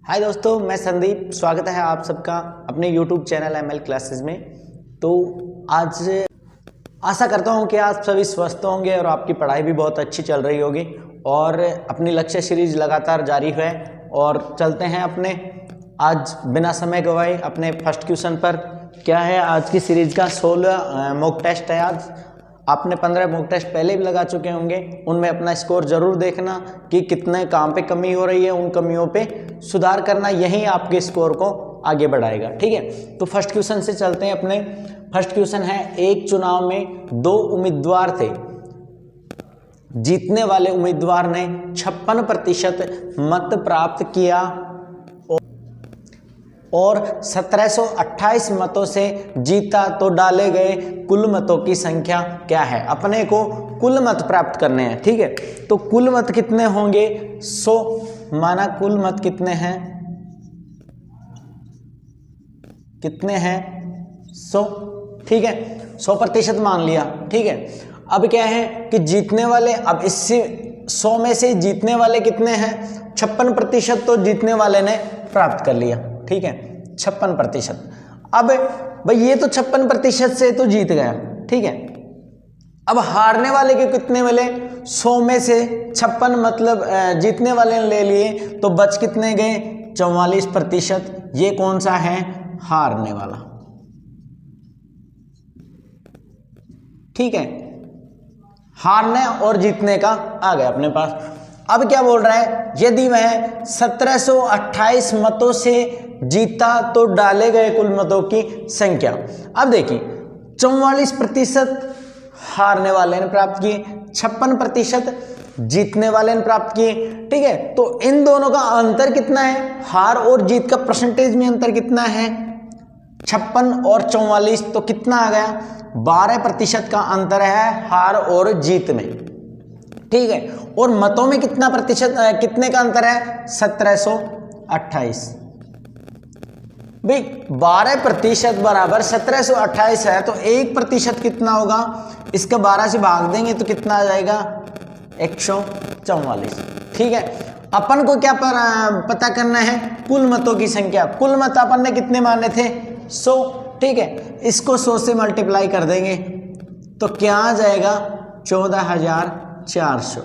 हाय दोस्तों, मैं संदीप। स्वागत है आप सबका अपने YouTube चैनल ML क्लासेस में। तो आज आशा करता हूँ कि आप सभी स्वस्थ होंगे और आपकी पढ़ाई भी बहुत अच्छी चल रही होगी और अपनी लक्ष्य सीरीज लगातार जारी है। और चलते हैं अपने आज बिना समय गवाए अपने फर्स्ट क्वेश्चन पर। क्या है आज की सीरीज का 16 मॉक टेस्ट है। आज आपने 15 मॉक टेस्ट पहले भी लगा चुके होंगे, उनमें अपना स्कोर जरूर देखना कि कितने काम पे कमी हो रही है, उन कमियों पे सुधार करना, यही आपके स्कोर को आगे बढ़ाएगा। ठीक है, तो फर्स्ट क्वेश्चन से चलते हैं अपने। फर्स्ट क्वेश्चन है, एक चुनाव में 2 उम्मीदवार थे। जीतने वाले उम्मीदवार ने 56% मत प्राप्त किया और 1728 मतों से जीता, तो डाले गए कुल मतों की संख्या क्या है। अपने को कुल मत प्राप्त करने हैं। ठीक है, तो कुल मत कितने होंगे? 100 माना। कुल मत कितने हैं? 100। ठीक है, 100% मान लिया। ठीक है, अब क्या है कि जीतने वाले, अब इससे 100 में से जीतने वाले कितने हैं? 56%। तो जीतने वाले ने प्राप्त कर लिया। ठीक है, 56%। अब भाई ये तो 56% से तो जीत गया। ठीक है, अब हारने वाले के कितने मिले? 100 में से 56 मतलब जीतने वाले ने ले लिए, तो बच कितने गए? 44%। ये कौन सा है? हारने वाला। ठीक है, हारने और जीतने का आ गया अपने पास। अब क्या बोल रहा है? यदि वह 1728 मतों से जीता, तो डाले गए कुल मतों की संख्या। अब देखिए, 44% हारने वाले ने प्राप्त किए, 56% जीतने वाले ने प्राप्त किए। ठीक है, तो इन दोनों का अंतर कितना है? हार और जीत का परसेंटेज में अंतर कितना है? 56 और 44, तो कितना आ गया? 12% का अंतर है हार और जीत में। ठीक है, और मतों में कितना प्रतिशत, कितने का अंतर है? 1728। भाई 12% बराबर 1728 है, तो 1% कितना होगा? इसका 12 से भाग देंगे तो कितना आ जाएगा? 144। ठीक है, अपन को क्या पता करना है? कुल मतों की संख्या। कुल मत अपन ने कितने माने थे? 100। ठीक है, इसको 100 से मल्टीप्लाई कर देंगे तो क्या आ जाएगा? 14,400।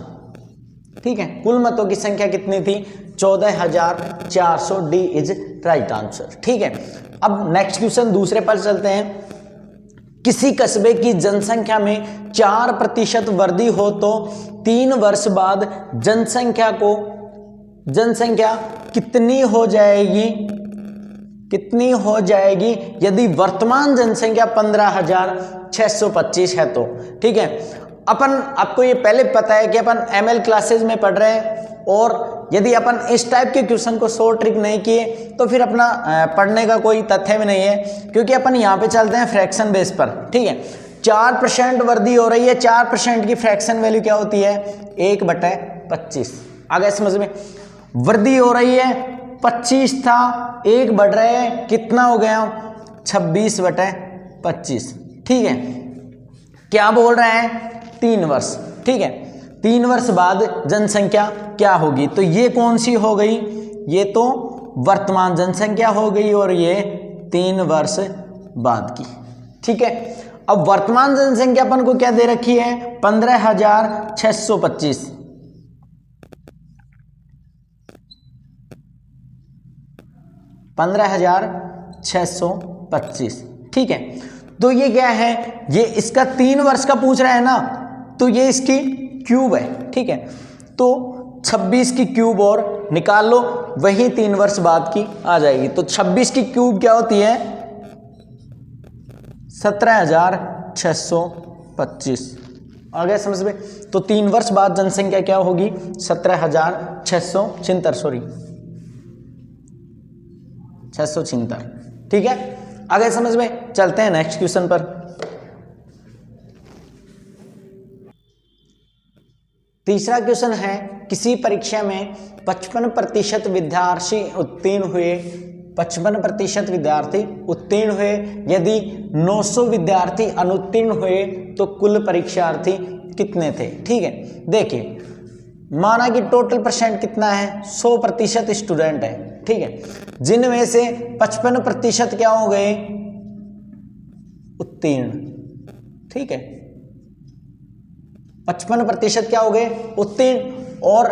ठीक है, कुल मतों की संख्या कितनी थी? 14,400। D is right answer. ठीक है, अब नेक्स्ट क्वेश्चन दूसरे पर चलते हैं। किसी कस्बे की जनसंख्या में 4% वृद्धि हो तो 3 वर्ष बाद जनसंख्या कितनी हो जाएगी? कितनी हो जाएगी यदि वर्तमान जनसंख्या 15,625 है तो? ठीक है, आपको ये पहले पता है कि अपन ML क्लासेस में पढ़ रहे हैं, और यदि अपन इस टाइप के क्वेश्चन को शॉर्ट ट्रिक नहीं किए तो फिर अपना पढ़ने का कोई तथ्य भी नहीं है, क्योंकि अपन यहाँ पे चलते हैं फ्रैक्शन बेस पर। ठीक है, 4% वृद्धि हो रही है। 4% की फ्रैक्शन वैल्यू क्या होती है? 1/25। आ गया समझ में? वृद्धि हो रही है, 25 था, 1 बढ़ रहे हैं, कितना हो गया? 26/25। ठीक है, क्या बोल रहे हैं? 3 वर्ष। ठीक है, 3 वर्ष बाद जनसंख्या क्या होगी? तो ये कौन सी हो गई? ये तो वर्तमान जनसंख्या हो गई, और ये 3 वर्ष बाद की। ठीक है, अब वर्तमान जनसंख्या अपन को क्या दे रखी है? 15,625। 15,625। ठीक है, तो ये क्या है? ये इसका 3 वर्ष का पूछ रहा है ना, तो ये इसकी क्यूब है। ठीक है, तो 26 की क्यूब और निकाल लो, वही 3 वर्ष बाद की आ जाएगी। तो 26 की क्यूब क्या होती है? 17,625। आ गया समझ में? तो 3 वर्ष बाद जनसंख्या क्या होगी? 676। ठीक है, आ गया समझ में? चलते हैं नेक्स्ट क्वेश्चन पर। तीसरा क्वेश्चन है, किसी परीक्षा में 55% विद्यार्थी उत्तीर्ण हुए। 55% विद्यार्थी उत्तीर्ण हुए। यदि 900 विद्यार्थी अनुत्तीर्ण हुए तो कुल परीक्षार्थी कितने थे? ठीक है, देखिए माना कि टोटल परसेंट कितना है? 100% स्टूडेंट है। ठीक है, जिनमें से 55% क्या हो गए, उत्तीर्ण, ठीक है, 55% क्या हो गए, उत्तीर्ण, और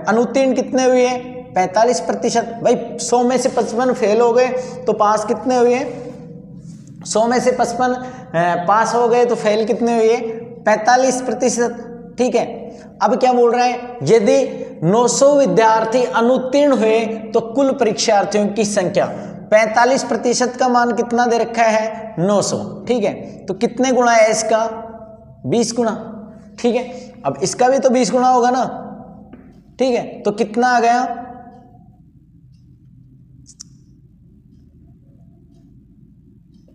अनुत्तीर्ण कितने हुए, 45%। भाई 100 में से 55 फेल हो गए तो पास कितने हुए, 100 में से 55 पास हो गए तो फेल कितने हुए, 45%, ठीक है। अब क्या बोल रहे हैं, यदि 900 विद्यार्थी अनुत्तीर्ण हुए तो कुल परीक्षार्थियों की संख्या, 45% का मान कितना दे रखा है, 900, ठीक है, तो कितने गुना है इसका, 20 गुना, ठीक है। अब इसका भी तो 20 गुना होगा ना, ठीक है, तो कितना आ गया,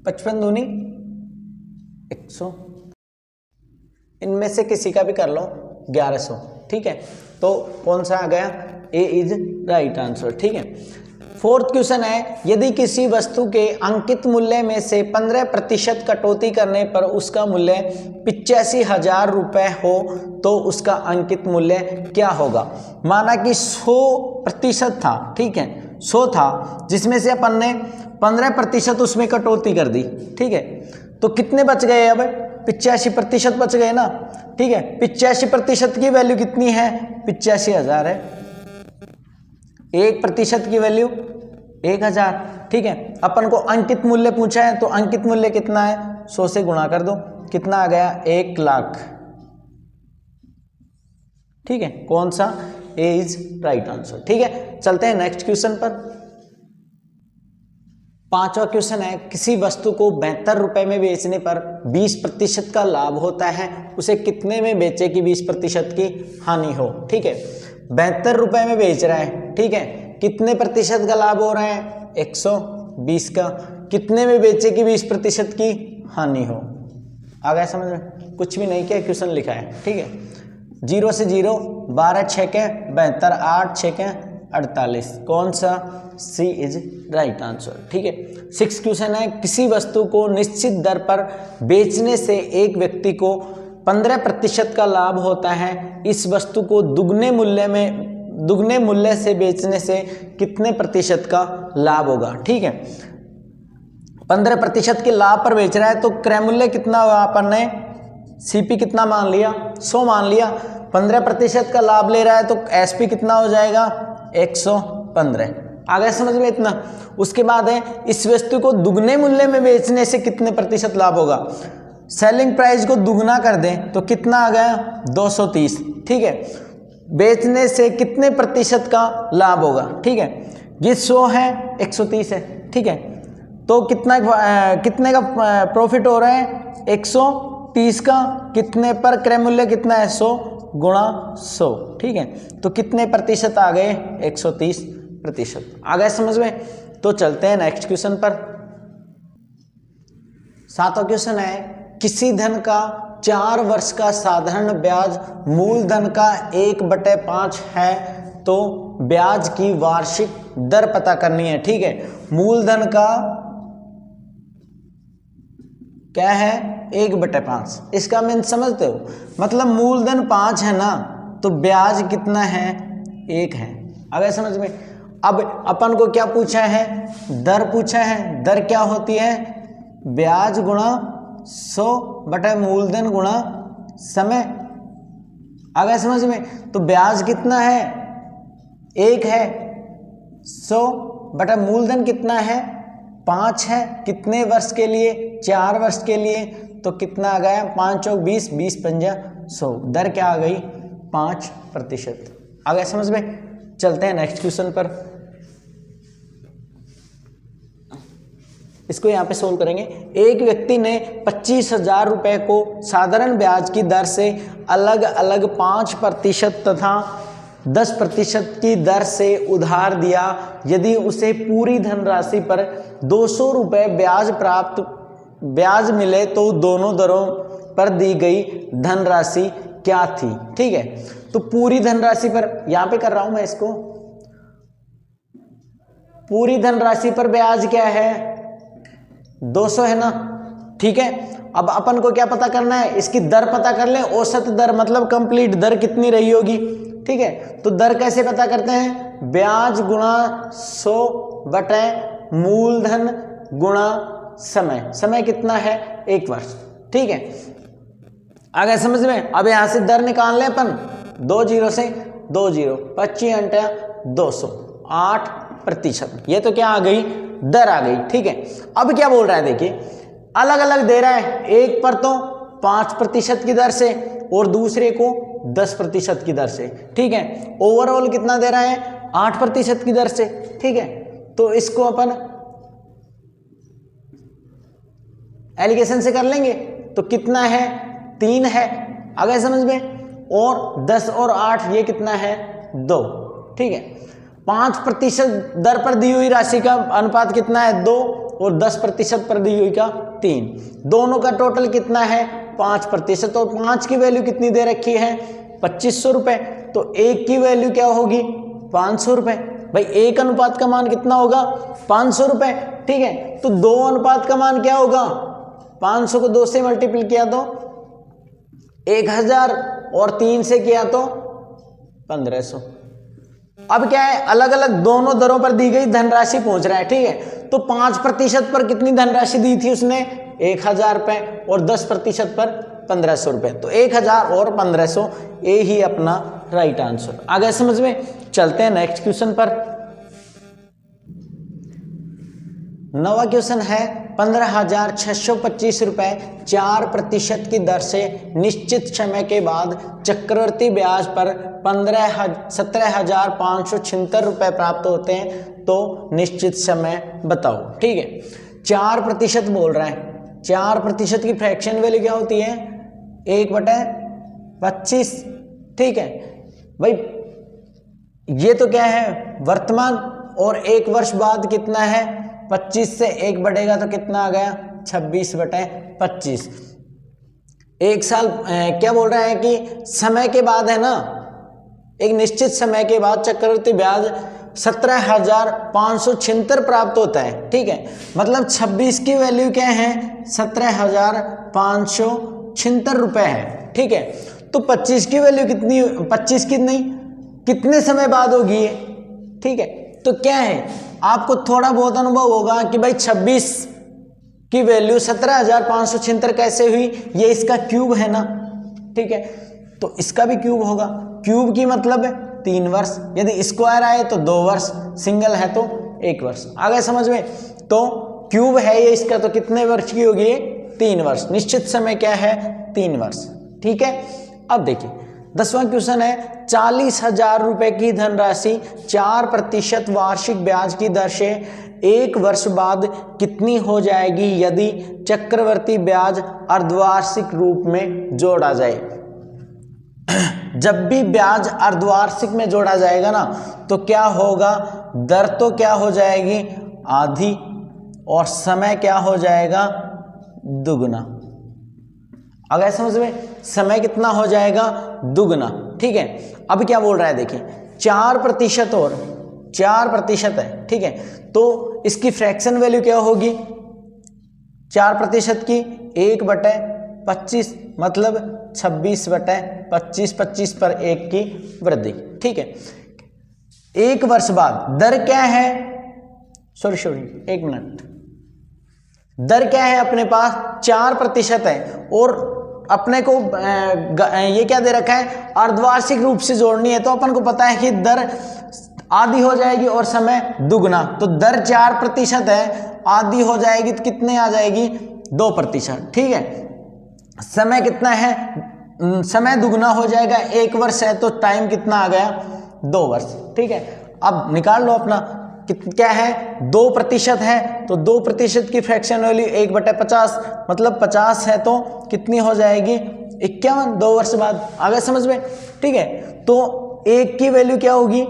55 दूनी 100, इनमें से किसी का भी कर लो 1100, ठीक है, तो कौन सा आ गया, ए इज राइट आंसर, ठीक है। फोर्थ क्वेश्चन है, यदि किसी वस्तु के अंकित मूल्य में से 15% कटौती करने पर उसका मूल्य 85,000 रुपए हो तो उसका अंकित मूल्य क्या होगा। माना कि 100% था, ठीक है, 100 था, जिसमें से अपन ने 15% उसमें कटौती कर दी, ठीक है, तो कितने बच गए, अब 85% बच गए ना, ठीक है। 85% की वैल्यू कितनी है, 85,000 है, 1% की वैल्यू 1,000, ठीक है। अपन को अंकित मूल्य पूछा है तो अंकित मूल्य कितना है, 100 से गुणा कर दो, कितना आ गया, 1 लाख, ठीक है, कौन सा, ए इज राइट आंसर, ठीक है। चलते हैं नेक्स्ट क्वेश्चन पर। पांचवा क्वेश्चन है, किसी वस्तु को 72 रुपए में बेचने पर 20% का लाभ होता है, उसे कितने में बेचे कि 20% की हानि हो, ठीक है। 72 रुपए में बेच रहा है, ठीक है, कितने प्रतिशत का लाभ हो रहा है, 120 का, कितने में बेचे कि 20% की हानि हो। आ गया समझ में, कुछ भी नहीं किया, क्वेश्चन लिखा है, ठीक है। 0 से 0, 12 6 के 72, 8 6 के 48, कौन सा, सी इज राइट आंसर, ठीक है। 6 क्वेश्चन है, किसी वस्तु को निश्चित दर पर बेचने से एक व्यक्ति को 15% का लाभ होता है, इस वस्तु को दुगने मूल्य से बेचने से कितने प्रतिशत का लाभ होगा, ठीक है। 15% के लाभ पर बेच रहा है तो क्रय मूल्य कितना होगा, अपन ने सीपी कितना मान लिया, 100 मान लिया, 15% का लाभ ले रहा है तो एसपी कितना हो जाएगा, 115। आ गया समझ में इतना। उसके बाद है, इस वस्तु को दुगने मूल्य में बेचने से कितने प्रतिशत लाभ होगा। सेलिंग प्राइस को दुगना कर दें तो कितना आ गया, 230, ठीक है। बेचने से कितने प्रतिशत का लाभ होगा, ठीक है। ये 100 है, 130 है, ठीक है, तो कितने का प्रॉफिट हो रहा है, 130 का, कितने पर क्रय मूल्य कितना है, 100 गुणा 100, ठीक है, तो कितने प्रतिशत आ गए, 130%। आ गए समझ में। तो चलते हैं नेक्स्ट क्वेश्चन पर। 7वां क्वेश्चन है, किसी धन का 4 वर्ष का साधारण ब्याज मूलधन का 1/5 है तो ब्याज की वार्षिक दर पता करनी है, ठीक है। मूलधन का क्या है, 1/5, इसका मीन समझते हो, मतलब मूलधन 5 है ना तो ब्याज कितना है, 1 है। अगर समझ में। अब अपन को क्या पूछा है, दर पूछा है। दर क्या होती है, ब्याज गुणा 100 बटा मूलधन गुणा समय। अगर समझ में, तो ब्याज कितना है, 1 है, 100 बटा मूलधन कितना है, 5 है, कितने वर्ष के लिए, 4 वर्ष के लिए, तो कितना आ गया, 5 चौक 20, 20 पंजा 100, दर क्या आ गई, 5%। आ गया समझ में। चलते हैं नेक्स्ट क्वेश्चन पर, इसको यहाँ पे सोल्व करेंगे। एक व्यक्ति ने 25,000 रुपए को साधारण ब्याज की दर से अलग अलग 5% तथा 10% की दर से उधार दिया। यदि उसे पूरी धनराशि पर 200 रुपये ब्याज मिले तो दोनों दरों पर दी गई धनराशि क्या थी, ठीक है। तो पूरी धनराशि पर यहाँ पे कर रहा हूं मैं इसको, पूरी धनराशि पर ब्याज क्या है, 200 है ना, ठीक है। अब अपन को क्या पता करना है, इसकी दर पता कर ले। औसत दर मतलब कंप्लीट दर कितनी रही होगी, ठीक है। तो दर कैसे पता करते हैं, ब्याज गुणा 100 बटे मूलधन गुणा समय, समय कितना है 1 वर्ष, ठीक है। आ गया समझ में। अब यहां से दर निकाल लें अपन, 2 जीरो से 2 जीरो, 25 घंटा 200, 8%। ये तो क्या आ गई, दर आ गई, ठीक है। अब क्या बोल रहा है देखिए, अलग अलग दे रहा है, एक पर तो 5% की दर से और दूसरे को 10% की दर से, ठीक है। ओवरऑल कितना दे रहा है, 8% की दर से, ठीक है। तो इसको अपन एलिगेशन से कर लेंगे तो कितना है, 3 है, आ गया समझ में। और 10 और 8 ये कितना है, 2, ठीक है। 5% दर पर दी हुई राशि का अनुपात कितना है, 2, और 10% पर दी हुई का 3, दोनों का टोटल कितना है 5%। और 5 की वैल्यू कितनी दे रखी है, 2500 रुपए। तो 1 की वैल्यू क्या होगी, 500 रुपए। भाई 1 अनुपात का मान कितना होगा, 500 रुपए, ठीक है। तो 2 अनुपात का मान क्या होगा, 500 को 2 से मल्टीप्लाई किया तो 1000 और 3 से किया तो 1500। अब क्या है, अलग अलग दोनों दरों पर दी गई धनराशि पहुंच रहा है, ठीक है। तो 5% पर कितनी धनराशि दी थी उसने, 1000 रुपए, और 10% पर 1500 रुपए। तो 1000 और 1500, ये ही अपना राइट आंसर आ गया समझ में। चलते हैं नेक्स्ट क्वेश्चन पर। 9वां क्वेश्चन है, 15,625 रुपए 4% की दर से निश्चित समय के बाद चक्रवर्ती ब्याज पर 17,576 रुपए प्राप्त होते हैं, तो निश्चित समय बताओ, ठीक है। 4% बोल रहा है, 4% की फ्रैक्शन वैल्यू क्या होती है, 1/25, ठीक है। भाई ये तो क्या है वर्तमान, और 1 वर्ष बाद कितना है, 25 से 1 बढ़ेगा तो कितना आ गया, 26/25। 1 साल क्या बोल रहा है कि समय के बाद है ना, एक निश्चित समय के बाद चक्रवृद्धि ब्याज 17,576 प्राप्त होता है, ठीक है। मतलब 26 की वैल्यू क्या है, 17,576 रुपए है, ठीक है। तो 25 की वैल्यू कितनी, 25 की नहीं, कितने समय बाद होगी ये, ठीक है। तो क्या है, आपको थोड़ा बहुत अनुभव होगा कि भाई 26 की वैल्यू 17,576 कैसे हुई, ये इसका क्यूब है ना, ठीक है। तो इसका भी क्यूब होगा, क्यूब की मतलब 3 वर्ष, यदि स्क्वायर आए तो 2 वर्ष, सिंगल है तो 1 वर्ष, आ गए समझ में। तो क्यूब है ये इसका, तो कितने वर्ष की होगी ये, 3 वर्ष। निश्चित समय क्या है, 3 वर्ष, ठीक है। अब देखिए 10वां क्वेश्चन है, 40,000 रुपए की धनराशि 4% वार्षिक ब्याज की दर से 1 वर्ष बाद कितनी हो जाएगी यदि चक्रवर्ती ब्याज अर्धवार्षिक रूप में जोड़ा जाए। जब भी ब्याज अर्धवार्षिक में जोड़ा जाएगा ना, तो क्या होगा, दर तो क्या हो जाएगी, आधी, और समय क्या हो जाएगा, दुगना। अगर समझ में, समय कितना हो जाएगा, दुगना, ठीक है। अब क्या बोल रहा है देखिए, 4% और 4% है, ठीक है। तो इसकी फ्रैक्शन वैल्यू क्या होगी, 4% की 1/25, मतलब 26/25, 25 पर 1 की वृद्धि, ठीक है। 1 वर्ष बाद दर क्या है, सॉरी 1 मिनट, दर क्या है अपने पास, 4% है, और अपने को ये क्या दे रखा है, अर्धवार्षिक रूप से जोड़नी है। तो अपन को पता है कि दर आधी हो जाएगी और समय दुगना। तो दर 4% है, आधी हो जाएगी तो कितने आ जाएगी, 2%, ठीक है। समय कितना है, समय दुगना हो जाएगा, 1 वर्ष है तो टाइम कितना आ गया, 2 वर्ष, ठीक है। अब निकाल लो अपना, क्या है, 2% है, तो 2% की फ्रैक्शन वैल्यू 1/50, मतलब 50 है तो कितनी हो जाएगी, 51, 2 वर्ष बाद, आ गए समझ में, ठीक है। तो 1 की वैल्यू क्या होगी,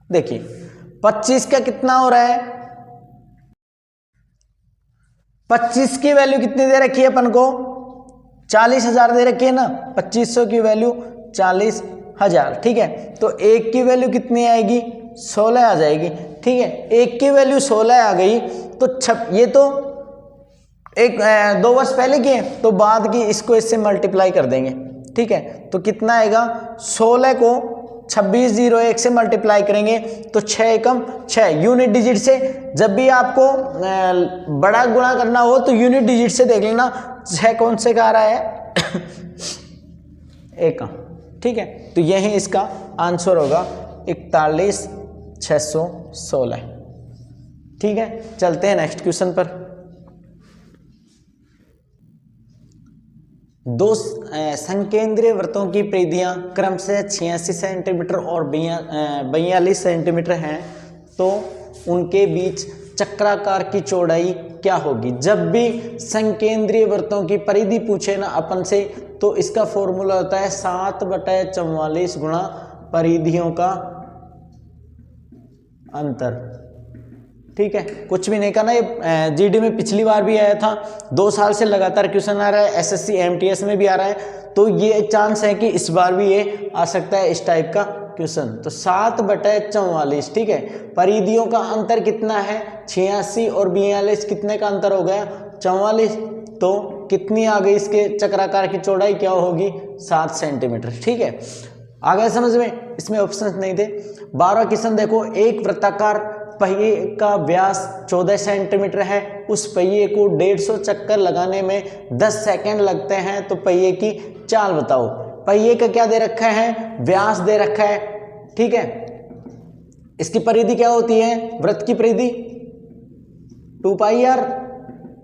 देखिए 25 का कितना हो रहा है, 25 की वैल्यू कितनी दे रखी है अपन को, 40,000 दे रखी है ना, 2500 की वैल्यू 40,000, ठीक है। तो 1 की वैल्यू कितनी आएगी, 16 आ जाएगी, ठीक है। 1 की वैल्यू 16 आ गई तो ये तो 2 वर्ष पहले की है, तो बाद की इसको इससे मल्टीप्लाई कर देंगे, ठीक है, तो कितना आएगा 16 को 2601 से मल्टीप्लाई करेंगे तो 6 एकम 6 यूनिट डिजिट से। जब भी आपको बड़ा गुणा करना हो तो यूनिट डिजिट से देख लेना 6 कौन से का आ रहा है एकम, ठीक है। तो यही इसका आंसर होगा 41,616, ठीक है। चलते हैं नेक्स्ट क्वेश्चन पर। दो संकेंद्रीय वृत्तों की परिधियां क्रमशः 86 सेंटीमीटर और 42 सेंटीमीटर हैं, तो उनके बीच चक्राकार की चौड़ाई क्या होगी। जब भी संकेंद्रीय वृत्तों की परिधि पूछे ना अपन से, तो इसका फॉर्मूला होता है 7/44 गुणा परिधियों का अंतर, ठीक है। कुछ भी नहीं करना, ये जीडी में पिछली बार भी आया था, 2 साल से लगातार क्वेश्चन आ रहा है, एसएससी एमटीएस में भी आ रहा है, तो ये चांस है कि इस बार भी ये आ सकता है इस टाइप का क्वेश्चन। तो 7/44, ठीक है। परिधियों का अंतर कितना है 86 और 42, कितने का अंतर हो गया 44, तो कितनी आ गई इसके चक्राकार की चौड़ाई, क्या होगी 7 सेंटीमीटर, ठीक है। आ गया समझ में, इसमें ऑप्शन नहीं थे। 12वां क्वेश्चन देखो, एक वृत्ताकार पहिए का व्यास 14 सेंटीमीटर है, उस पहिए को 150 चक्कर लगाने में 10 सेकंड लगते हैं, तो पहिए की चाल बताओ। पहिए का क्या दे रखा है, व्यास दे रखा है, ठीक है। इसकी परिधि क्या होती है, वृत्त की परिधि 2πr,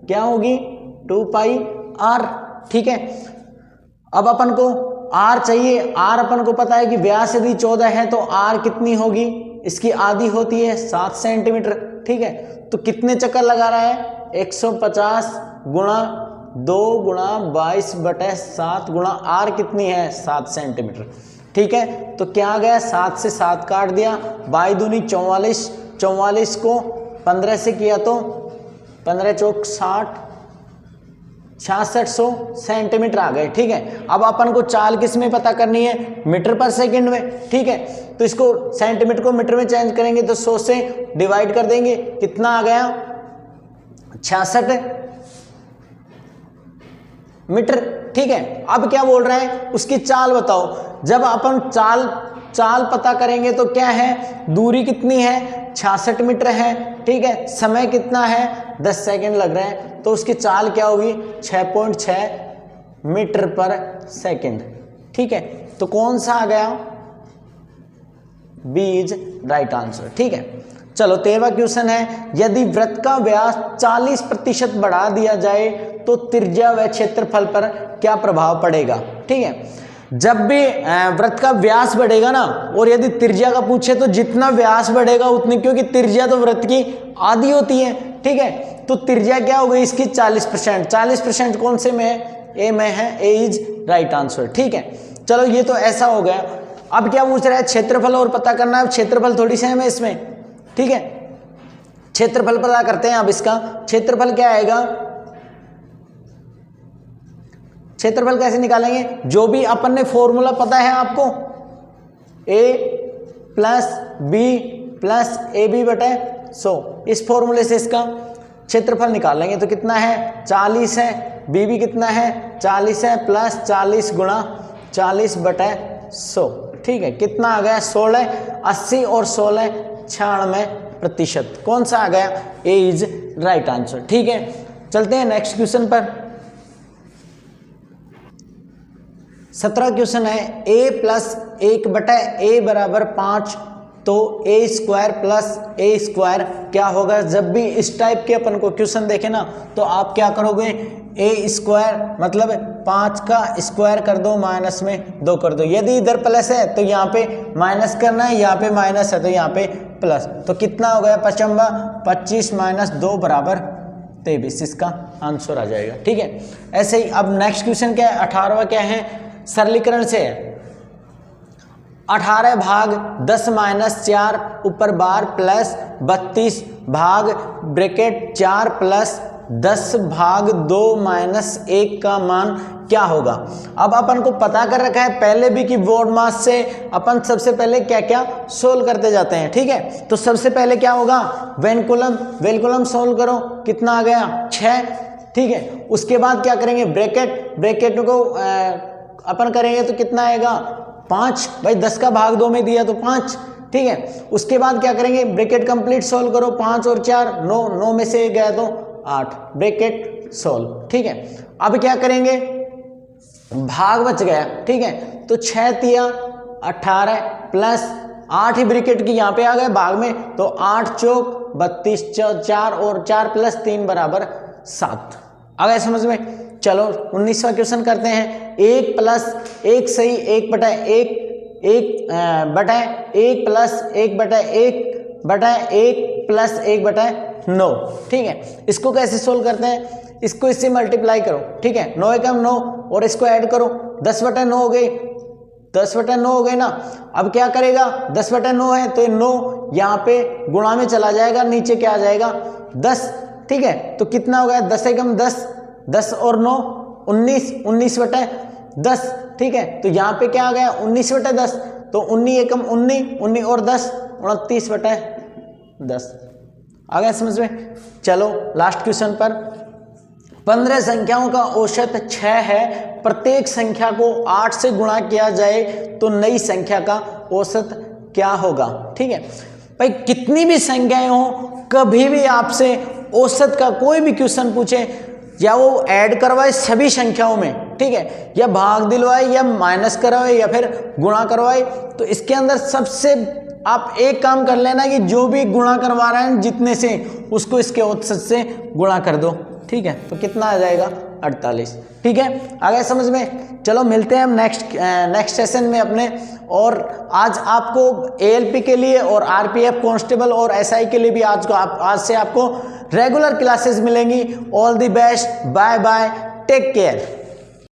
क्या होगी 2πr, ठीक है। अब अपन को r चाहिए, r अपन को पता है कि व्यास यदि 14 है तो r कितनी होगी, इसकी आधी होती है 7 सेंटीमीटर, ठीक है। तो कितने चक्कर लगा रहा है 150 गुणा 2 गुणा 22/7 गुणा r कितनी है 7 सेंटीमीटर, ठीक है। तो क्या आ गया 7 से 7 काट दिया, 22 दूनी 44, 44 को 15 से किया तो 15 चौक 60, 6600 सेंटीमीटर आ गए, ठीक है। अब अपन को चाल किस में पता करनी है, मीटर पर सेकंड में, ठीक है। तो इसको सेंटीमीटर को मीटर में चेंज करेंगे तो 100 से डिवाइड कर देंगे, कितना आ गया 66 मीटर, ठीक है। अब क्या बोल रहे हैं, उसकी चाल बताओ। जब अपन चाल पता करेंगे तो क्या है, दूरी कितनी है 66 मीटर है, ठीक है। समय कितना है 10 सेकंड लग रहे हैं, तो उसकी चाल क्या होगी 6.6 मीटर पर सेकंड, ठीक है। तो कौन सा आ गया, बी इज राइट आंसर, ठीक है। चलो 13वां क्वेश्चन है, यदि वृत्त का व्यास 40% बढ़ा दिया जाए तो त्रिज्या व क्षेत्रफल पर क्या प्रभाव पड़ेगा, ठीक है। जब भी वृत्त का व्यास बढ़ेगा ना, और यदि त्रिज्या का पूछे तो जितना व्यास बढ़ेगा उतनी, क्योंकि त्रिज्या तो वृत्त की आधी होती है, ठीक है। तो त्रिज्या क्या हो गई इसकी 40%, 40% कौन से में है, ए में है, ए इज राइट आंसर, ठीक है। चलो ये तो ऐसा हो गया। अब क्या पूछ रहा है, क्षेत्रफल और पता करना है। क्षेत्रफल थोड़ी सेम है इसमें, ठीक है। क्षेत्रफल पता करते हैं। अब इसका क्षेत्रफल क्या आएगा, क्षेत्रफल कैसे निकालेंगे, जो भी अपन ने फॉर्मूला पता है आपको, a + b + ab/100, इस फॉर्मूले से इसका क्षेत्रफल निकाल लेंगे। तो कितना है 40 है, b भी कितना है 40 है, प्लस 40 गुणा 40/100, ठीक है। कितना आ गया 16, 80 और 16 96%, कौन सा आ गया, ए इज राइट आंसर, ठीक है। चलते हैं नेक्स्ट क्वेश्चन पर। 17 क्वेश्चन है, a + 1/a = 5, तो a² + a² क्या होगा। जब भी इस टाइप के अपन को क्वेश्चन देखे ना, तो आप क्या करोगे, a² मतलब 5 का स्क्वायर कर दो, माइनस में 2 कर दो। यदि इधर प्लस है तो यहाँ पे माइनस करना है, यहाँ पे माइनस है तो यहाँ पे प्लस। तो कितना हो गया 25 - 2 = 23, इसका आंसर आ जाएगा, ठीक है। ऐसे ही अब नेक्स्ट क्वेश्चन क्या है, 18वां क्या है, सरलीकरण से है। 18 भाग 10 - 4 ऊपर बार प्लस 32 भाग ब्रैकेट 4 प्लस 10 भाग 2 - 1 का मान क्या होगा। अब अपन को पता कर रखा है पहले भी कि बोर्ड मास से अपन सबसे पहले क्या क्या सोल्व करते जाते हैं, ठीक है। तो सबसे पहले क्या होगा, वेलकुलम सोल्व करो, कितना आ गया 6, ठीक है। उसके बाद क्या करेंगे, ब्रैकेट को अपन करेंगे तो कितना आएगा 5, भाई 10 का भाग 2 में दिया तो 5, ठीक है। उसके बाद क्या करेंगे, ब्रैकेट कंप्लीट सोल्व करो, 5 और 4 9, 9 में से गया तो 8, ब्रैकेट सोल्व, ठीक है। अब क्या करेंगे, भाग बच गया, ठीक है, तो 6 तिया 18 प्लस 8 ही ब्रैकेट की यहाँ पे आ गए भाग में, तो 8 चौक 32, 4 और 4 प्लस 3 बराबर 7। आ गए समझ में। चलो 19वां क्वेश्चन करते हैं। 1 प्लस 1 सही 1 बटा 1 बटा 1 प्लस 1 बटा 1 बटा 1 प्लस 1 बटा 9, ठीक है। इसको कैसे सोल्व करते हैं, इसको इससे मल्टीप्लाई करो, ठीक है, 9 एकम 9 और इसको ऐड करो, 10 बटा 9 हो गई, 10 बटा 9 हो गए ना। अब क्या करेगा, 10 बटा 9 है तो 9 यहाँ पे गुणा में चला जाएगा, नीचे क्या आ जाएगा 10, ठीक है। तो कितना हो गया, 10 एकम 10, 10 और 9 19, 19 बटा 10, ठीक है। तो यहाँ पे क्या आ गया 19 बटा 10, तो 19 एकम 19, 19 और 10 29 बटा 10। आ गया समझ में। चलो लास्ट क्वेश्चन पर। 15 संख्याओं का औसत 6 है, प्रत्येक संख्या को 8 से गुणा किया जाए तो नई संख्या का औसत क्या होगा, ठीक है। भाई कितनी भी संख्याएं हो, कभी भी आपसे औसत का कोई भी क्वेश्चन पूछे, या वो ऐड करवाए सभी संख्याओं में, ठीक है, या भाग दिलवाए या माइनस करवाए या फिर गुणा करवाए, तो इसके अंदर सबसे आप एक काम कर लेना कि जो भी गुणा करवा रहे हैं जितने से, उसको इसके औसत से गुणा कर दो, ठीक है। तो कितना आ जाएगा 48, ठीक है। आ गया समझ में। चलो मिलते हैं हम नेक्स्ट सेशन में अपने। और आज आपको ALP के लिए और RPF कांस्टेबल और SI के लिए भी आज से आपको रेगुलर क्लासेस मिलेंगी। All the best, bye bye, take care.